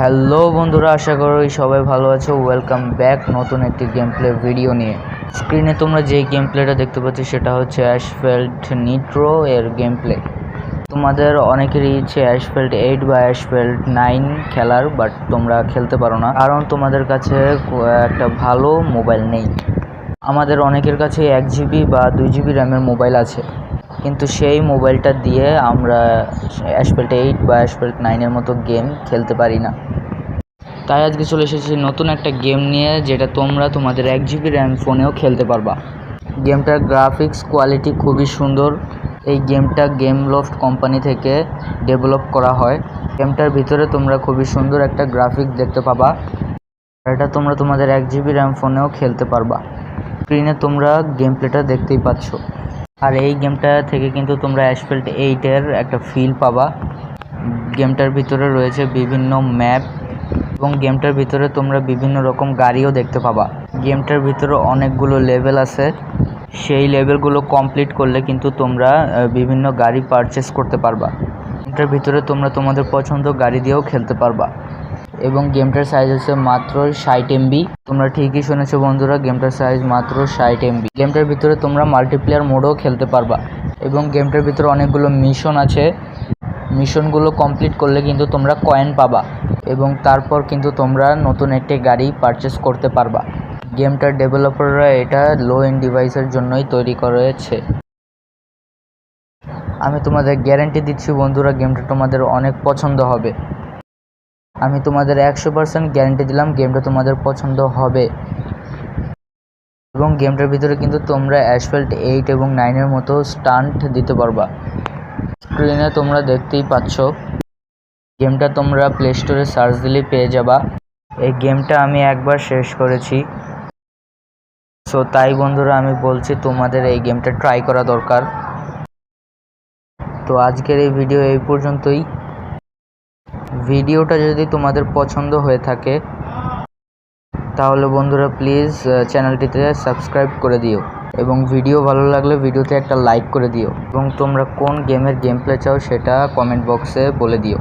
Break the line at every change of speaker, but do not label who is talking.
Hello বন্ধুরা, আশা করি সবাই ভালো আছো। ওয়েলকাম ব্যাক নতুন একটি গেম প্লে ভিডিও নিয়ে। স্ক্রিনে তোমরা যে গেম প্লেটা দেখতে পাচ্ছ সেটা হচ্ছে অ্যাসফল্ট নিট্রো এর গেম প্লে। তোমাদের অনেকেরই ইচ্ছে অ্যাসফল্ট 8 বা অ্যাসফল্ট 9 খেলার, বাট তোমরা খেলতে পারো না কারণ তোমাদের কাছে একটা ভালো মোবাইল নেই। আমাদের অনেকের কাছে 1 GB বা 2 GB র্যামের মোবাইল আছে, কিন্তু সেই মোবাইলটা দিয়ে আমরা অ্যাসফল্ট 8 বা অ্যাসফল্ট 9-এর মতো গেম খেলতে পারি না। তাই আজকে চলে এসেছি নতুন একটা গেম নিয়ে, যেটা তোমরা তোমাদের 1 GB র্যাম ফোনেও খেলতে পারবা। গেমটার গ্রাফিক্স কোয়ালিটি খুবই সুন্দর। এই গেমটা গেম লফট কোম্পানি থেকে ডেভেলপ করা হয়। গেমটার ভিতরে তোমরা খুবই সুন্দর একটা গ্রাফিক্স দেখতে পাবা। এটা তোমরা তোমাদের 1 GB র্যাম ফোনেও খেলতে পারবা। স্ক্রিনে তোমরা গেম প্লেটা দেখতেই পাচ্ছ। আর এই গেমটা থেকে কিন্তু তোমরা অ্যাসফল্ট 8-এর একটা ফিল পাবা। গেমটার ভিতরে রয়েছে বিভিন্ন ম্যাপ এবং গেমটার ভিতরে তোমরা বিভিন্ন রকম গাড়িও দেখতে পাবা। গেমটার ভিতরে অনেকগুলো লেভেল আছে। সেই লেভেলগুলো কমপ্লিট করলে কিন্তু তোমরা বিভিন্ন গাড়ি পারচেস করতে পারবা। গেমটার ভিতরে তোমরা তোমাদের পছন্দ গাড়ি দিয়েও খেলতে পারবা এবং গেমটার সাইজ হচ্ছে মাত্র 60 MB। তোমরা ঠিকই শুনেছো বন্ধুরা, গেমটার সাইজ মাত্র 60 MB। গেমটার ভিতরে তোমরা মাল্টিপ্লেয়ার মোডও খেলতে পারবা এবং গেমটার ভিতরে অনেকগুলো মিশন আছে। মিশনগুলো কমপ্লিট করলে কিন্তু তোমরা কয়েন পাবা এবং তারপর কিন্তু তোমরা নতুন একটি গাড়ি পারচেস করতে পারবা। গেমটার ডেভেলপাররা এটা লো এন্ড ডিভাইসের জন্যই তৈরি করেছে। আমি তোমাদের গ্যারান্টি দিচ্ছি বন্ধুরা, গেমটা তোমাদের অনেক পছন্দ হবে। আমি তোমাদের 100% গ্যারান্টি দিলাম গেমটা তোমাদের পছন্দ হবে। এবং গেমটার ভিতরে কিন্তু তোমরা অ্যাসফল্ট 8 এবং 9-এর মতো স্টান্ট দিতে পারবা। স্ক্রিনে তোমরা দেখতেই পাচ্ছ। গেমটা তোমরা প্লে স্টোরে সার্চ দিলেই পেয়ে যাবা। এই গেমটা আমি একবার শেষ করেছি। সো তাই বন্ধুরা আমি বলছি তোমাদের এই গেমটা ট্রাই করা দরকার। তো আজকের এই ভিডিও এই পর্যন্তই। ভিডিওটা যদি তোমাদের পছন্দ হয়ে থাকে তাহলে বন্ধুরা প্লিজ চ্যানেলটিতে সাবস্ক্রাইব করে দিও এবং ভিডিও ভালো লাগলে ভিডিওতে একটা লাইক করে দিও এবং তোমরা কোন গেমের গেম প্লে চাও সেটা কমেন্ট বক্সে বলে দিও।